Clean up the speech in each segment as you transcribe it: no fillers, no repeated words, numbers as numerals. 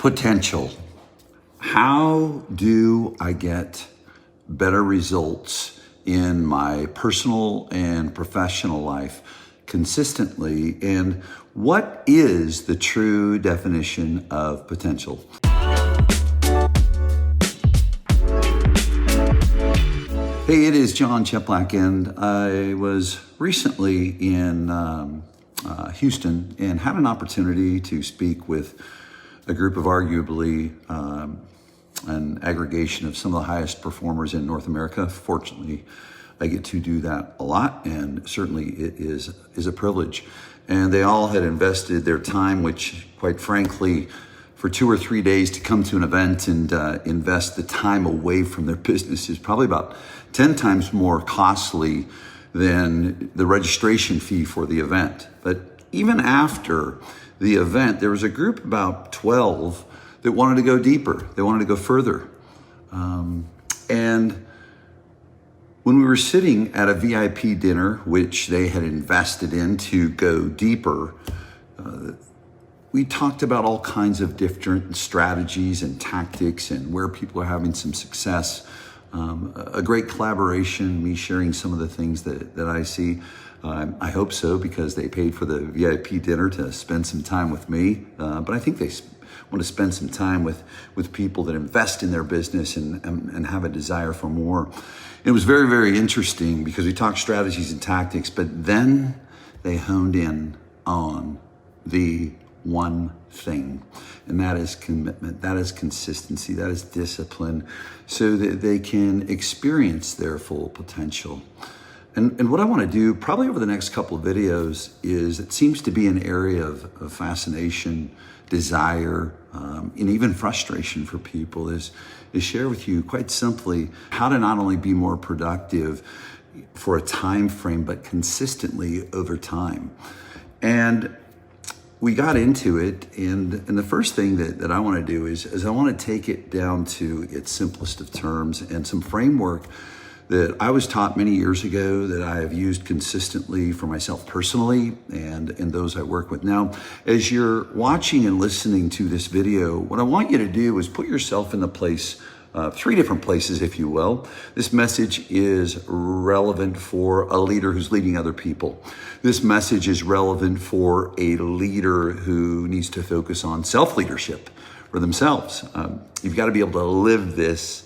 Potential. How do I get better results in my personal and professional life consistently? And what is the true definition of potential? Hey, it is John Cheplack, and I was recently in Houston and had an opportunity to speak with a group of arguably an aggregation of some of the highest performers in North America. Fortunately, I get to do that a lot, and certainly it is a privilege. And they all had invested their time, which quite frankly, for 2 or 3 days to come to an event and invest the time away from their business is probably about 10 times more costly than the registration fee for the event. But even after the event, there was a group, about 12, that wanted to go deeper. They wanted to go further. And when we were sitting at a VIP dinner, which they had invested in to go deeper, we talked about all kinds of different strategies and tactics and where people are having some success. A great collaboration, me sharing some of the things that I see. I hope so, because they paid for the VIP dinner to spend some time with me. But I think they want to spend some time with people that invest in their business and have a desire for more. It was very, very interesting because we talked strategies and tactics, but then they honed in on the one thing, and that is commitment, that is consistency, that is discipline, so that they can experience their full potential. And what I want to do probably over the next couple of videos is, it seems to be an area of fascination, desire, and even frustration for people, is share with you quite simply how to not only be more productive for a time frame, but consistently over time. And we got into it, and the first thing that I want to do is I want to take it down to its simplest of terms and some framework that I was taught many years ago that I have used consistently for myself personally and those I work with. Now, as you're watching and listening to this video, what I want you to do is put yourself in the place, 3 different places, if you will. This message is relevant for a leader who's leading other people. This message is relevant for a leader who needs to focus on self-leadership for themselves. You've got to be able to live this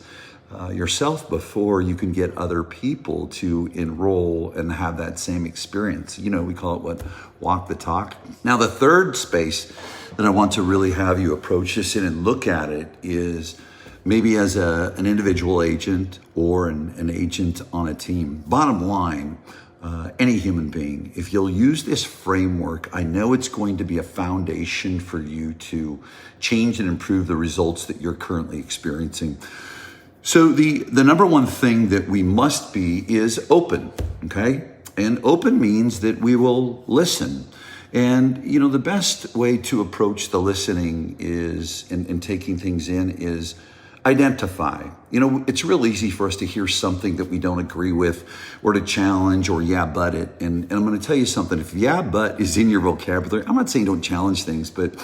yourself before you can get other people to enroll and have that same experience. You know, we call it walk the talk. Now, the third space that I want to really have you approach this in and look at it is maybe as an individual agent or an agent on a team. Bottom line, any human being, if you'll use this framework, I know it's going to be a foundation for you to change and improve the results that you're currently experiencing. So the number one thing that we must be is open, okay? And open means that we will listen. And, you know, the best way to approach the listening is, and taking things in, is identify. You know, it's real easy for us to hear something that we don't agree with, or to challenge, or yeah, but it. And I'm going to tell you something. If yeah, but is in your vocabulary, I'm not saying don't challenge things, but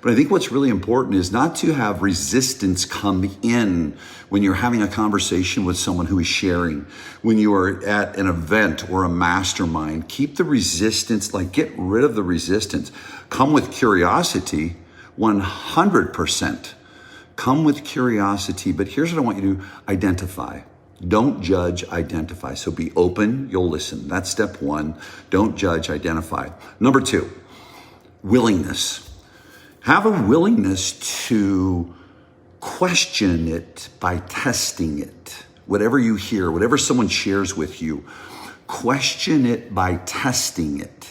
I think what's really important is not to have resistance come in when you're having a conversation with someone who is sharing. When you are at an event or a mastermind, keep the resistance, get rid of the resistance. Come with curiosity, 100%. Come with curiosity, but here's what I want you to identify. Don't judge, identify. So be open, you'll listen. That's step 1. Don't judge, identify. Number 2, willingness. Have a willingness to question it by testing it. Whatever you hear, whatever someone shares with you, question it by testing it.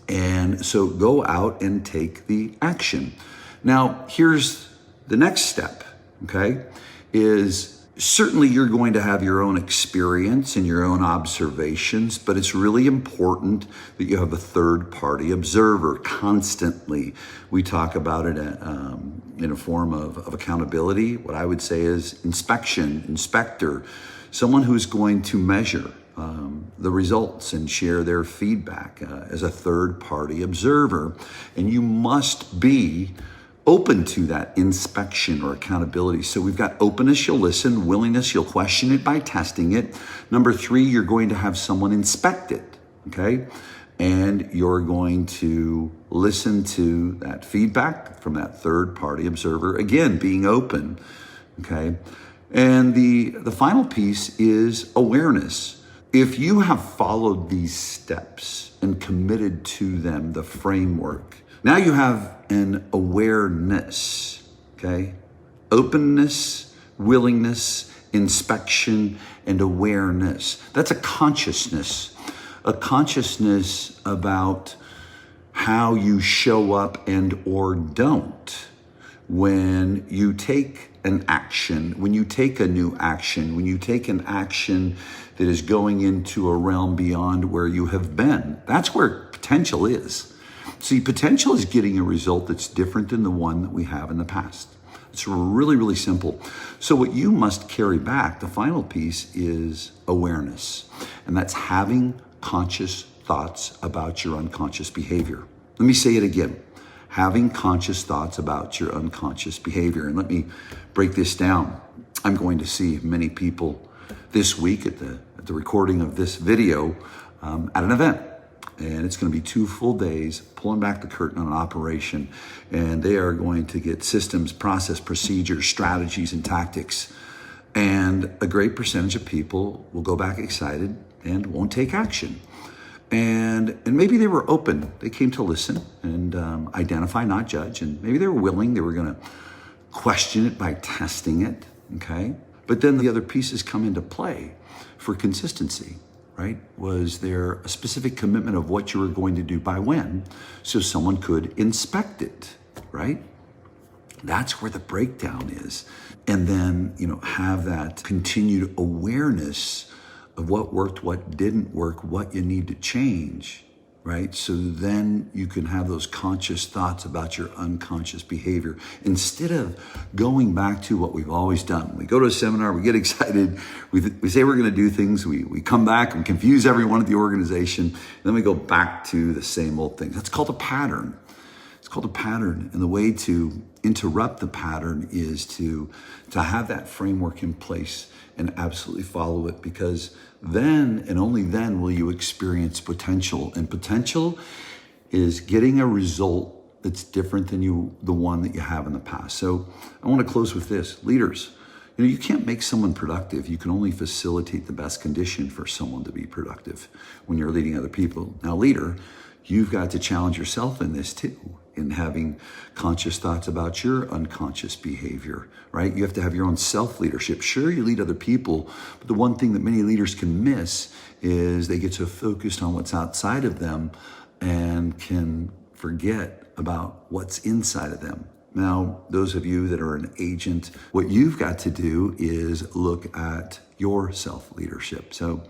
And so go out and take the action. Now, here's the next step, okay, is certainly you're going to have your own experience and your own observations, but it's really important that you have a third-party observer constantly. We talk about it in a form of accountability. What I would say is inspector, someone who's going to measure the results and share their feedback as a third-party observer. And you must be open to that inspection or accountability. So we've got openness, you'll listen; willingness, you'll question it by testing it. Number 3, you're going to have someone inspect it, okay? And you're going to listen to that feedback from that third party observer. Again, being open, okay? And the final piece is awareness. If you have followed these steps and committed to them, the framework, now you have an awareness, okay? Openness, willingness, inspection, and awareness. That's a consciousness about how you show up and or don't when you take an action, when you take a new action, when you take an action that is going into a realm beyond where you have been. That's where potential is. See, potential is getting a result that's different than the one that we have in the past. It's really, really simple. So what you must carry back, the final piece, is awareness. And that's having conscious thoughts about your unconscious behavior. Let me say it again. Having conscious thoughts about your unconscious behavior. And let me break this down. I'm going to see many people this week at the recording of this video at an event. And it's going to be 2 full days pulling back the curtain on an operation. And they are going to get systems, process, procedures, strategies, and tactics. And a great percentage of people will go back excited and won't take action. And maybe they were open. They came to listen and identify, not judge. And maybe they were willing. They were going to question it by testing it, okay? But then the other pieces come into play for consistency, right? Was there a specific commitment of what you were going to do by when, so someone could inspect it, right? That's where the breakdown is. And then, have that continued awareness of what worked, what didn't work, what you need to change, right? So then you can have those conscious thoughts about your unconscious behavior instead of going back to what we've always done. We go to a seminar, we get excited, we say we're going to do things, we come back and confuse everyone at the organization, and then we go back to the same old thing. That's called a pattern. It's called a pattern. And the way to interrupt the pattern is to have that framework in place and absolutely follow it, because then and only then will you experience potential. And potential is getting a result that's different than the one that you have in the past. So I want to close with this. Leaders, you can't make someone productive. You can only facilitate the best condition for someone to be productive when you're leading other people. Now, leader, you've got to challenge yourself in this too, in having conscious thoughts about your unconscious behavior, right? You have to have your own self-leadership. Sure, you lead other people, but the one thing that many leaders can miss is they get so focused on what's outside of them and can forget about what's inside of them. Now, those of you that are an agent, what you've got to do is look at your self-leadership. So,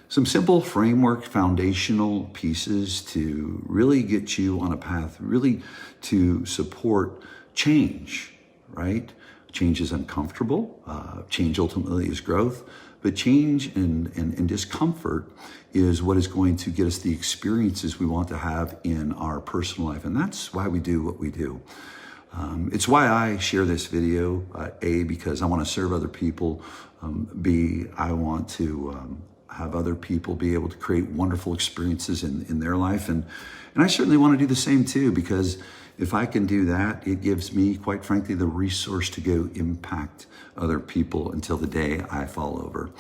some simple framework, foundational pieces to really get you on a path, really to support change, right? Change is uncomfortable. Change ultimately is growth. But change and discomfort is what is going to get us the experiences we want to have in our personal life. And that's why we do what we do. It's why I share this video, A, because I want to serve other people. B, I want to have other people be able to create wonderful experiences in their life. And I certainly want to do the same too, because if I can do that, it gives me, quite frankly, the resource to go impact other people until the day I fall over.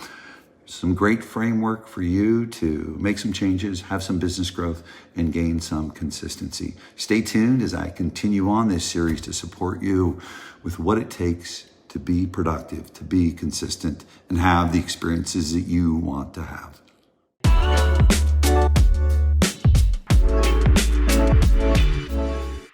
Some great framework for you to make some changes, have some business growth, and gain some consistency. Stay tuned as I continue on this series to support you with what it takes to be productive, to be consistent, and have the experiences that you want to have.